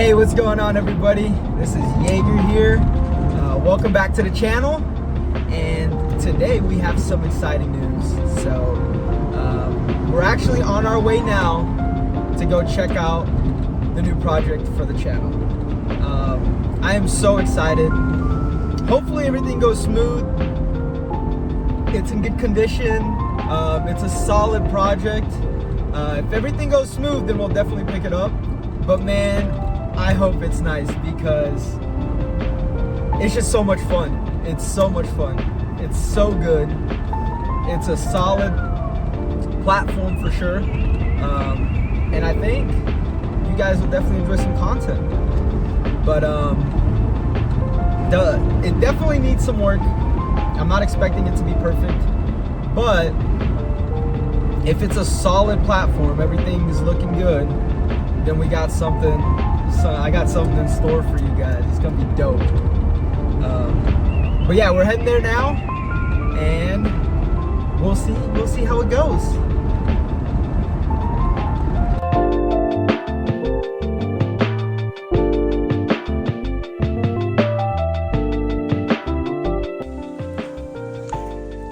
Hey, what's going on, everybody? This is Yagor here. Welcome back to the channel. And today we have some exciting news. So we're actually on our way now to go check out the new project for the channel. I am so excited. Hopefully everything goes smooth. It's in good condition. It's a solid project. If everything goes smooth, then we'll definitely pick it up. But man, I hope it's nice because it's just so much fun. It's so much fun. It's so good. It's a solid platform for sure. And I think you guys will definitely enjoy some content. But it definitely needs some work. I'm not expecting it to be perfect. But if it's a solid platform, everything is looking good, then we got something. I got something in store for you guys. It's gonna be dope. But yeah, we're heading there now, and we'll see how it goes.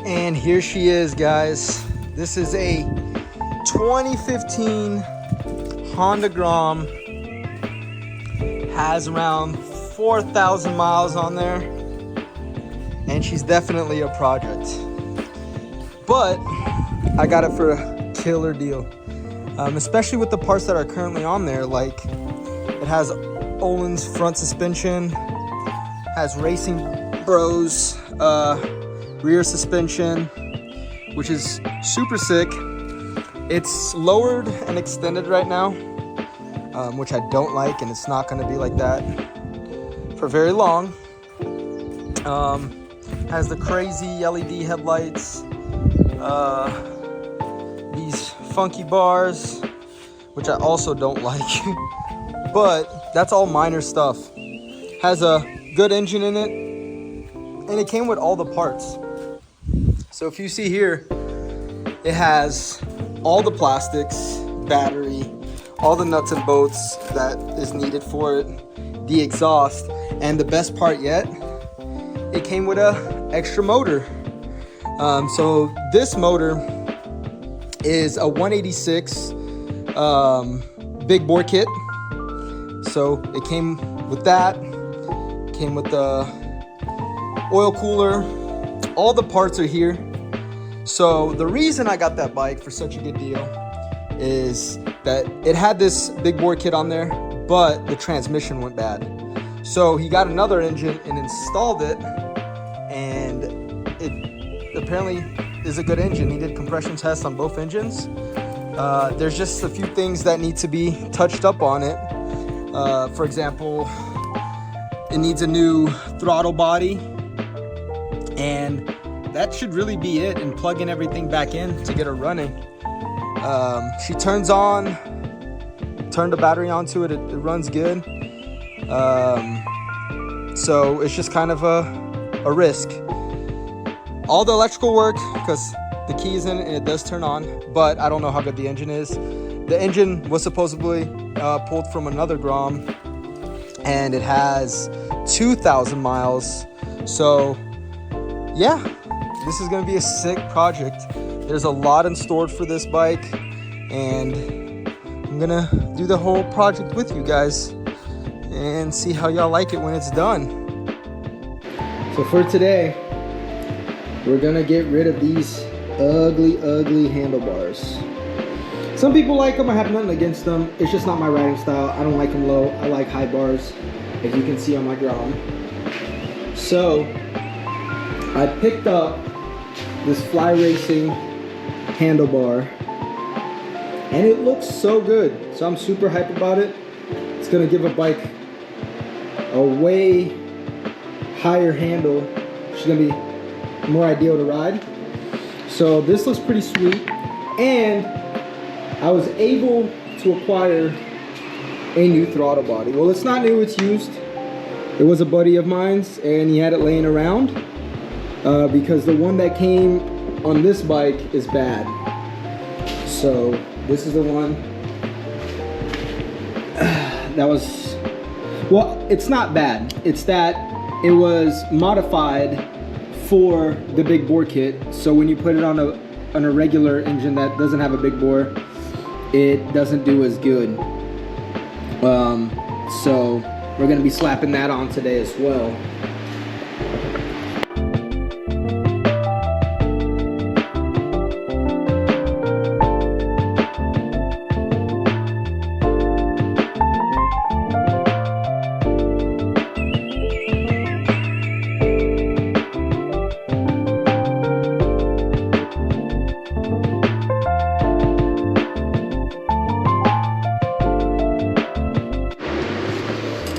And here she is, guys. This is a 2015 Honda Grom. Has around 4,000 miles on there, and she's definitely a project. But I got it for a killer deal, especially with the parts that are currently on there. Like, it has Olin's front suspension, has Racing Bros rear suspension, which is super sick. It's lowered and extended right now, which I don't like, and it's not going to be like that for very long. Has the crazy LED headlights, these funky bars, which I also don't like, but that's all minor stuff. Has a good engine in it, and it came with all the parts. So if you see here, it has all the plastics, battery, all the nuts and bolts that is needed for it, the exhaust, and the best part yet, it came with a extra motor. So this motor is a 186 big bore kit. So it came with that, came with the oil cooler, all the parts are here. So the reason I got that bike for such a good deal is that it had this big bore kit on there, but the transmission went bad. So he got another engine and installed it, and it apparently is a good engine. He did compression tests on both engines. There's just a few things that need to be touched up on it. For example, it needs a new throttle body, and that should really be it, and plugging everything back in to get her running. She turned the battery onto it, it runs good. So it's just kind of a risk. All the electrical work, because the key is in it and it does turn on, but I don't know how good the engine is. The engine was supposedly pulled from another Grom, and it has 2,000 miles. So yeah, this is gonna be a sick project. There's a lot in store for this bike, and I'm gonna do the whole project with you guys and see how y'all like it when it's done. So for today, we're gonna get rid of these ugly handlebars. Some people like them, I have nothing against them. It's just not my riding style. I don't like them low, I like high bars, as you can see on my Grom. So I picked up this Fly Racing handlebar, and it looks so good. So I'm super hyped about it. It's gonna give a bike a way higher handle. She's gonna be more ideal to ride. So this looks pretty sweet, and I was able to acquire a new throttle body. Well, it's not new, it's used. It was a buddy of mine's, and he had it laying around because the one that came on this bike is bad. So this is the one that was Well, it's not bad. It's that it was modified for the big bore kit. So when you put it on a regular engine that doesn't have a big bore, it doesn't do as good. So we're gonna be slapping that on today as well.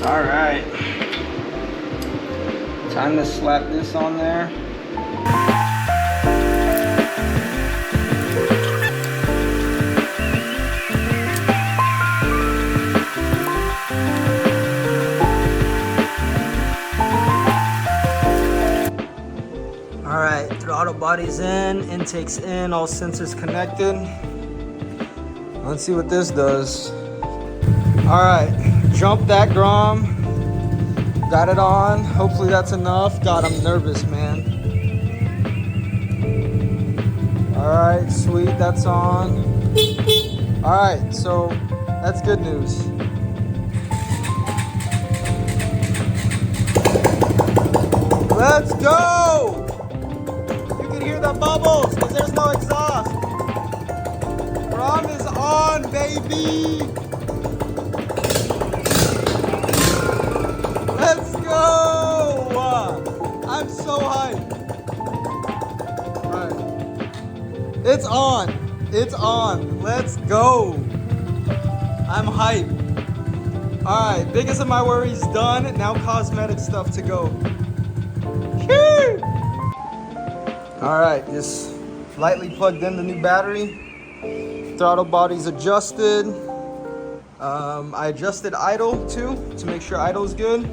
Alright, time to slap this on there. Alright, throttle body's in, intake's in, all sensors connected. Let's see what this does. Alright, jump that Grom. Got it on. Hopefully that's enough. God, I'm nervous, man. Alright, sweet, that's on. Alright, so that's good news. Let's go! You can hear the bubbles because there's no exhaust. Grom is on, baby! Let's go! I'm so hyped. Alright. It's on. It's on. Let's go. I'm hyped. Alright, biggest of my worries done. Now cosmetic stuff to go. Alright, just lightly plugged in the new battery. Throttle body's adjusted. I adjusted idle too to make sure idle's good.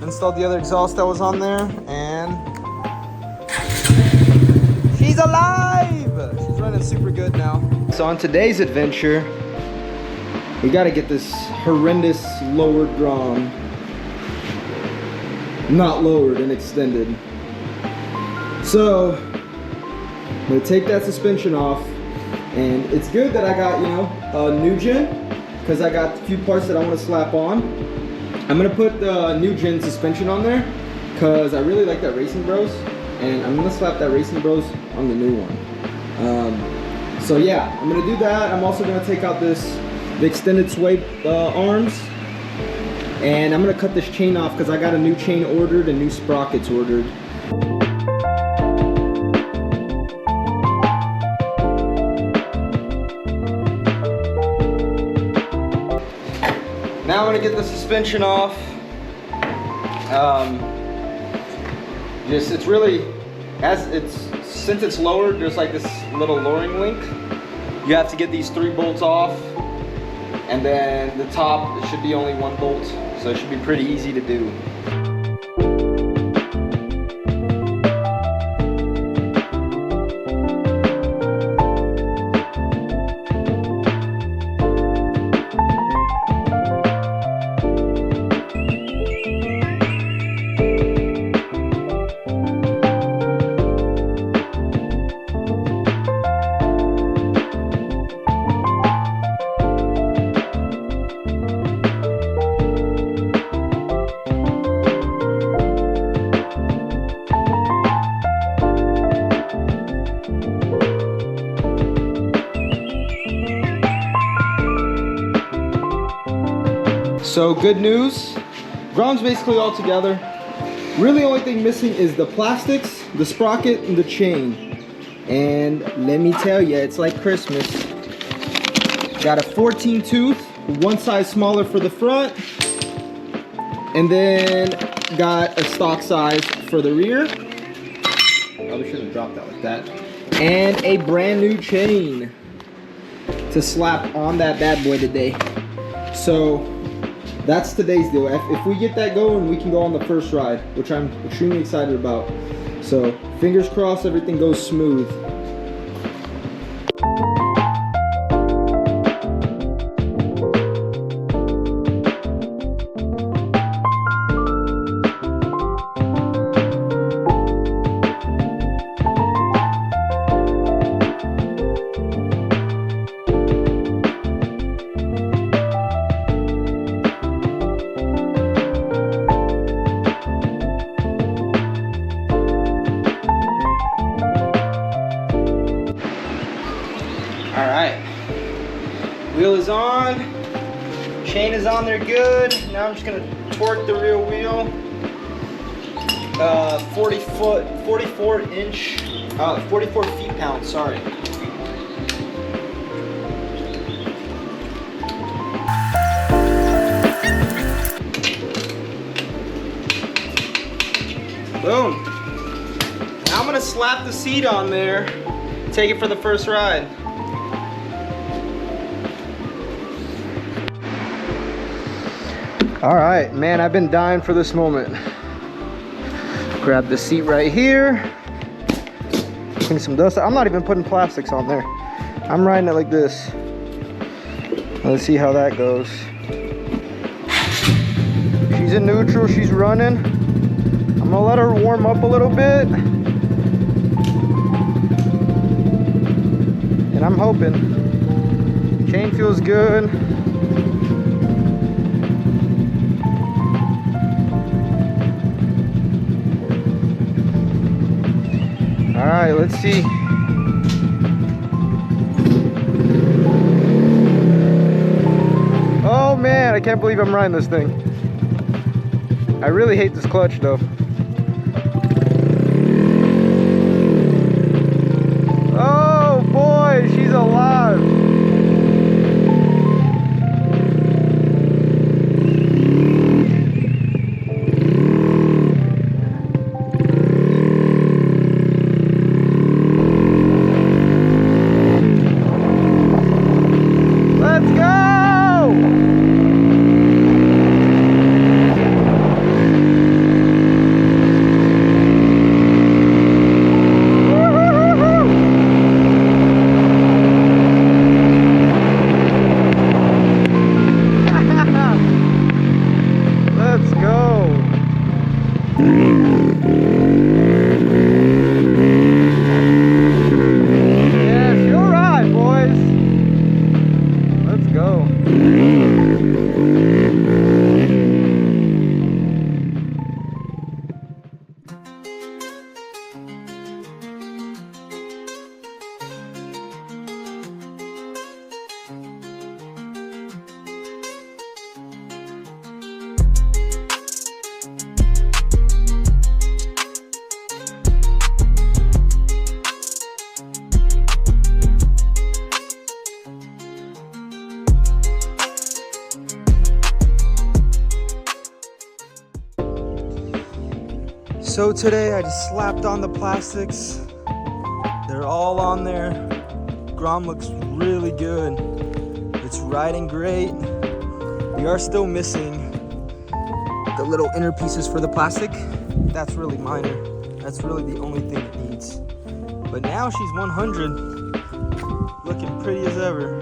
Installed the other exhaust that was on there, and she's alive! She's running super good now. So on today's adventure, we gotta get this horrendous lowered Grom not lowered and extended. So I'm gonna take that suspension off, and it's good that I got, you know, a new gen, because I got a few parts that I want to slap on. I'm gonna put the new gen suspension on there because I really like that Racing Bros, and I'm gonna slap that Racing Bros on the new one. So yeah, I'm gonna do that. I'm also gonna take out the extended sway arms, and I'm gonna cut this chain off because I got a new chain ordered and new sprockets ordered. Now I'm gonna get the suspension off. It's really, since it's lowered, there's like this little lowering link. You have to get these 3 bolts off, and then the top, it should be only 1 bolt, so it should be pretty easy to do. So good news, Grom's basically all together. Really only thing missing is the plastics, the sprocket, and the chain. And let me tell you, it's like Christmas. Got a 14 tooth, one size smaller for the front, and then got a stock size for the rear. Probably should have dropped that like that. And a brand new chain to slap on that bad boy today. So that's today's deal. If we get that going, we can go on the first ride, which I'm extremely excited about. So fingers crossed everything goes smooth. on. Chain is on there good. Now I'm just gonna torque the rear wheel. 44 feet-pound, sorry. Boom. Now I'm gonna slap the seat on there, take it for the first ride. All right, man, I've been dying for this moment. Grab the seat right here. Clean some dust. I'm not even putting plastics on there. I'm riding it like this. Let's see how that goes. She's in neutral, she's running. I'm gonna let her warm up a little bit. And I'm hoping. Chain feels good. All right, let's see. Oh man, I can't believe I'm riding this thing. I really hate this clutch though. Oh boy, she's alive. Let's go! So today I just slapped on the plastics. They're all on there. Grom looks really good. It's riding great. We are still missing the little inner pieces for the plastic. That's really minor. That's really the only thing it needs. But now she's 100, looking pretty as ever.